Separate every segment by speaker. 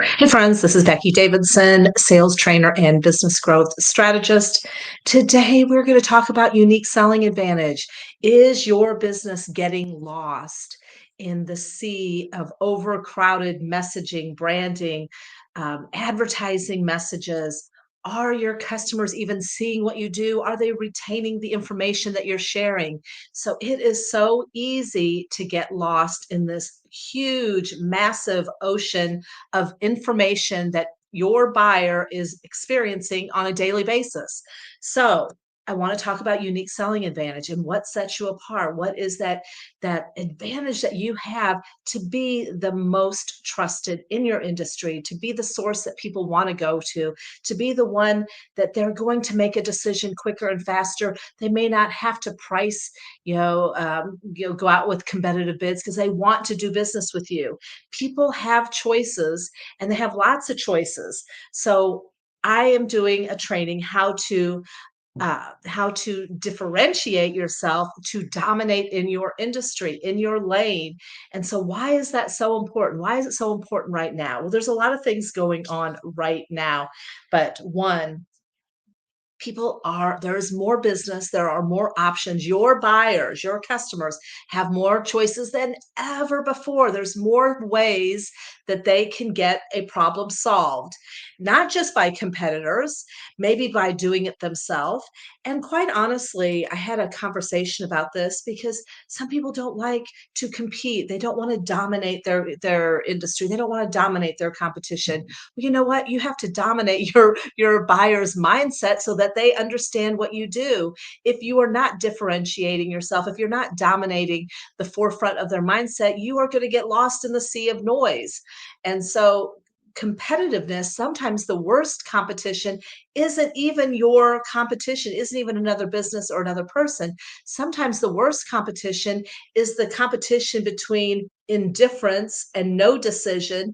Speaker 1: Hey, friends, this is Becky Davidson, sales trainer and business growth strategist. Today, we're going to talk about unique selling advantage. Is your business getting lost in the sea of overcrowded messaging, branding, advertising messages? Are your customers even seeing what you do? Are they retaining the information that you're sharing? So, it is so easy to get lost in this huge, massive ocean of information that your buyer is experiencing on a daily basis. So, I want to talk about unique selling advantage and what sets you apart. What is that advantage that you have to be the most trusted in your industry, to be the source that people want to go to be the one that they're going to make a decision quicker and faster. They may not have to price, go out with competitive bids because they want to do business with you. People have choices and they have lots of choices. So I am doing a training how to differentiate yourself to dominate in your industry, in your lane. And so, why is that so important? Why is it so important right now? Well, there's a lot of things going on right now, but one, there is more business, there are more options. Your buyers, your customers have more choices than ever before. There's more ways that they can get a problem solved, not just by competitors, maybe by doing it themselves. And quite honestly, I had a conversation about this because some people don't like to compete. They don't want to dominate their industry. They don't want to dominate their competition. Well, you know what? You have to dominate your buyer's mindset so that they understand what you do. If you are not differentiating yourself, if you're not dominating the forefront of their mindset, you are going to get lost in the sea of noise. And so competitiveness, sometimes the worst competition isn't even your competition, isn't even another business or another person. Sometimes the worst competition is the competition between indifference and no decision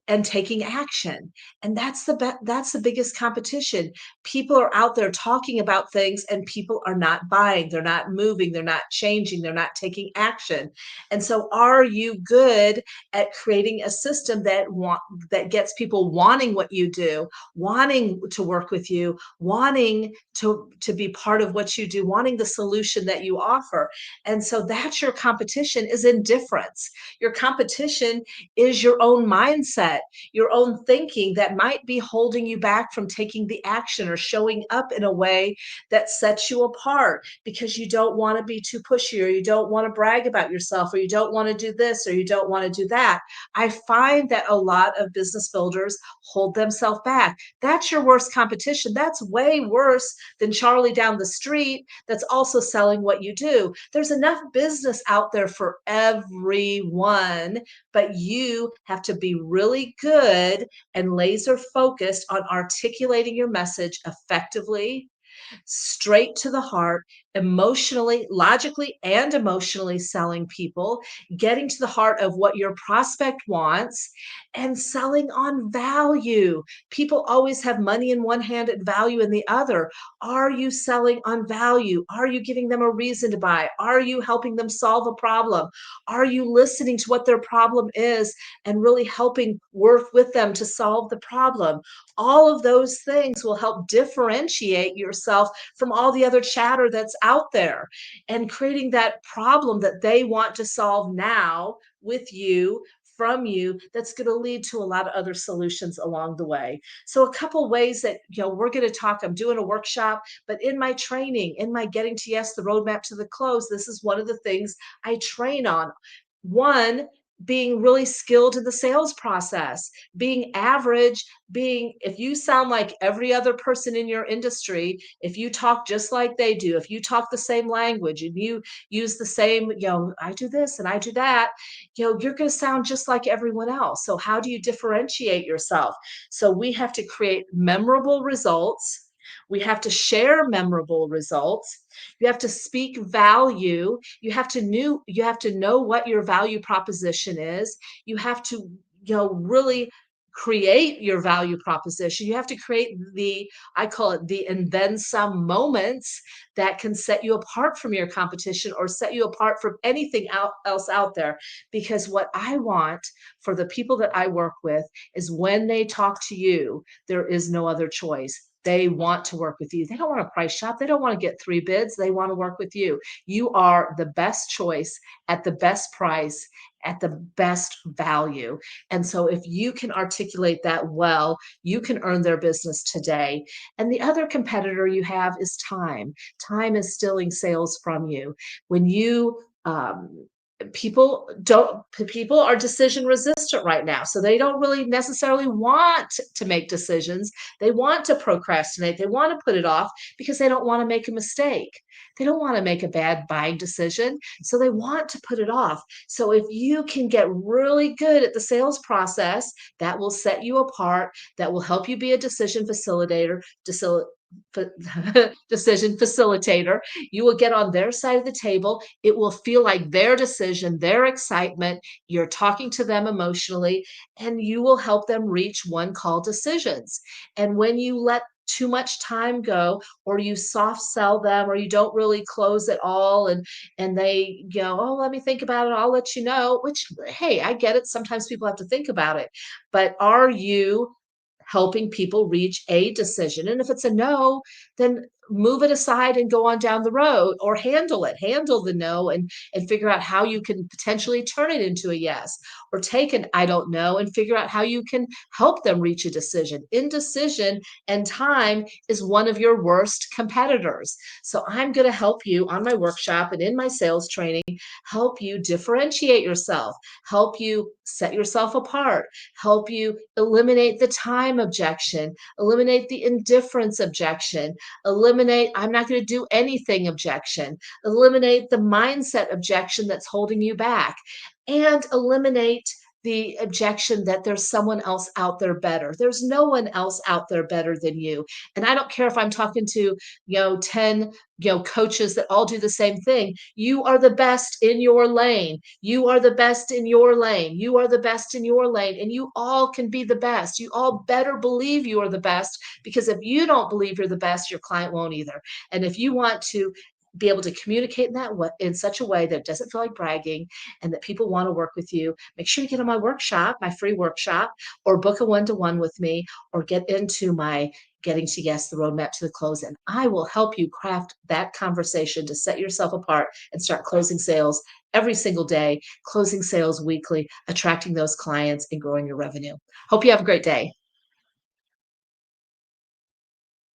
Speaker 1: and taking action. And that's the biggest competition. People are out there talking about things and people are not buying, they're not moving, they're not changing, they're not taking action. And so are you good at creating a system that gets people wanting what you do, wanting to work with you, wanting to be part of what you do, wanting the solution that you offer? And so that's your competition, is indifference. Your competition is your own mindset, your own thinking that might be holding you back from taking the action or showing up in a way that sets you apart because you don't want to be too pushy, or you don't want to brag about yourself, or you don't want to do this, or you don't want to do that. I find that a lot of business builders hold themselves back. That's your worst competition. That's way worse than Charlie down the street that's also selling what you do. There's enough business out there for everyone, but you have to be really good and laser focused on articulating your message effectively, straight to the heart, emotionally, logically, and emotionally selling people, getting to the heart of what your prospect wants, and selling on value. People always have money in one hand and value in the other. Are you selling on value? Are you giving them a reason to buy? Are you helping them solve a problem? Are you listening to what their problem is and really helping work with them to solve the problem? All of those things will help differentiate yourself from all the other chatter that's out there, and creating that problem that they want to solve now with you, from you, that's going to lead to a lot of other solutions along the way. So a couple ways that we're going to talk. I'm doing a workshop, but in my training, in my Getting to Yes, the roadmap to the close, this is one of the things I train on. One, being really skilled in the sales process, being average, being, if you sound like every other person in your industry, if you talk just like they do, if you talk the same language and you use the same, I do this and I do that, you're going to sound just like everyone else. So how do you differentiate yourself? So we have to create memorable results. We have to share memorable results. You have to speak value. You have to know what your value proposition is. You have to really create your value proposition. You have to create the, I call it the and then some moments that can set you apart from your competition or set you apart from anything else out there. Because what I want for the people that I work with is when they talk to you, there is no other choice. They want to work with you. They don't want to price shop. They don't want to get three bids. They want to work with you. You are the best choice at the best price, at the best value. And so if you can articulate that well, you can earn their business today. And the other competitor you have is time. Time is stealing sales from you. When you people are decision resistant right now, so they don't really necessarily want to make decisions. They want to procrastinate, they want to put it off because they don't want to make a mistake, they don't want to make a bad buying decision, so they want to put it off. So if you can get really good at the sales process, that will set you apart, that will help you be a decision facilitator, decision facilitator. You will get on their side of the table. It will feel like their decision, their excitement. You're talking to them emotionally, and you will help them reach one call decisions. And when you let too much time go, or you soft sell them, or you don't really close at all, and they go, oh, let me think about it, I'll let you know, which, hey, I get it, sometimes people have to think about it, but are you helping people reach a decision? And if it's a no, then move it aside and go on down the road, or handle the no, and figure out how you can potentially turn it into a yes, or take an I don't know and figure out how you can help them reach a decision. Indecision and time is one of your worst competitors. So I'm going to help you on my workshop and in my sales training, help you differentiate yourself, help you set yourself apart, help you eliminate the time objection, eliminate the indifference objection, eliminate I'm not going to do anything objection, eliminate the mindset objection that's holding you back, and eliminate the objection that there's someone else out there better. There's no one else out there better than you. And I don't care if I'm talking to, 10, coaches that all do the same thing. You are the best in your lane. You are the best in your lane. You are the best in your lane. And you all can be the best. You all better believe you are the best, because if you don't believe you're the best, your client won't either. And if you want to be able to communicate in that way, in such a way that it doesn't feel like bragging, and that people want to work with you, make sure you get on my workshop, my free workshop, or book a one-to-one with me, or get into my Getting to Yes, the roadmap to the close. And I will help you craft that conversation to set yourself apart and start closing sales every single day, closing sales weekly, attracting those clients and growing your revenue. Hope you have a great day.